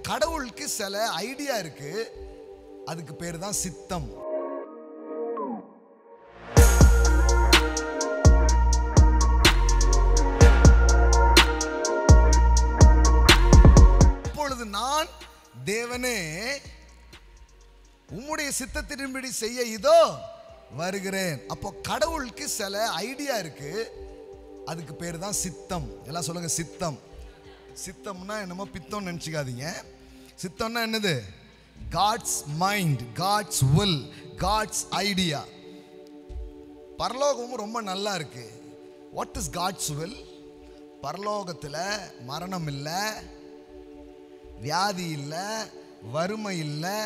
கடவுளுக்கு சில ஐடியா இருக்கு, அதுக்கு பேர் தான் சித்தம். இப்பொழுது நான் தேவனே உம்முடைய சித்தத்தின்படி செய்ய இதோ வருகிறேன். அப்போ கடவுளுக்கு சில ஐடியா இருக்கு, அதுக்கு பேர் தான் சித்தம். எல்லாம் சொல்லுங்க சித்தம். சித்தம்னா என்னமோ பித்தம் நினைச்சுக்காதீங்க. சித்தம்னா என்னது? God's mind, God's will, God's idea. பரலோகமும் ரொம்ப நல்லா இருக்கு. What is God's will? பரலோகத்தில் மரணம் இல்லை, வியாதி இல்லை, வறுமை இல்லை,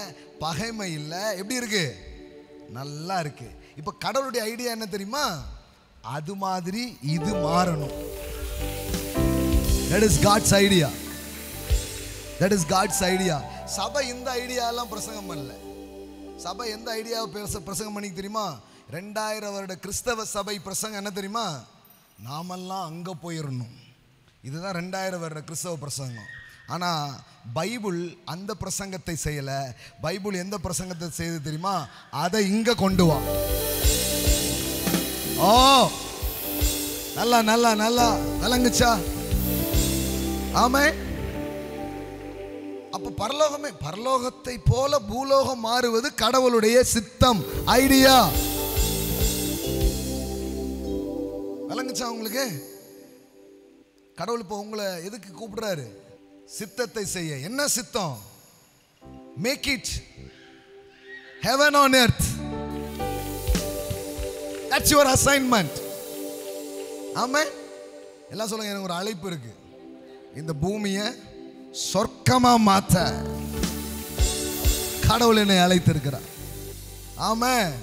பகைமை இல்லை. எப்படி இருக்கு? நல்லா இருக்கு. இப்போ கடவுளுடைய ஐடியா என்ன தெரியுமா? அது மாதிரி இது மாறணும். That is God's idea. That is God's idea. சபை இந்த ஐடியாலாம் பிரசங்கம் பண்ணல. சபை எந்த ஐடியாவை பிரசங்கம் பண்ணி தெரியுமா? 2000 வருட கிறிஸ்தவ சபை பிரசங்கம் என்ன தெரியுமா? நாமெல்லாம் அங்கே போயிடணும். இதுதான் 2000 வருட கிறிஸ்தவ பிரசங்கம். ஆனால் பைபிள் அந்த பிரசங்கத்தை செய்யலை. பைபிள் எந்த பிரசங்கத்தை செய்யுது தெரியுமா? அதை இங்கே கொண்டு வா. ஓ, நல்லா நல்லா நல்லா விளங்குச்சா? ஆமே. அப்ப பரலோகமே, பரலோகத்தை போல பூலோகம் மாறுவது கடவுளுடைய சித்தம், ஐடியா. விளங்குச்சா உங்களுக்கு? கடவுள் இப்போ உங்களை எதுக்கு கூப்பிடுறாரு? சித்தத்தை செய்ய. என்ன சித்தம்? Make it heaven on earth. That's your assignment. ஆமே. எல்லாம் சொல்லுங்க, எனக்கு ஒரு அழைப்பு இருக்கு. இந்த பூமியை சொர்க்கமா மாத்த கடவுள் என்னை அழைத்திருக்கிறார். ஆமென்.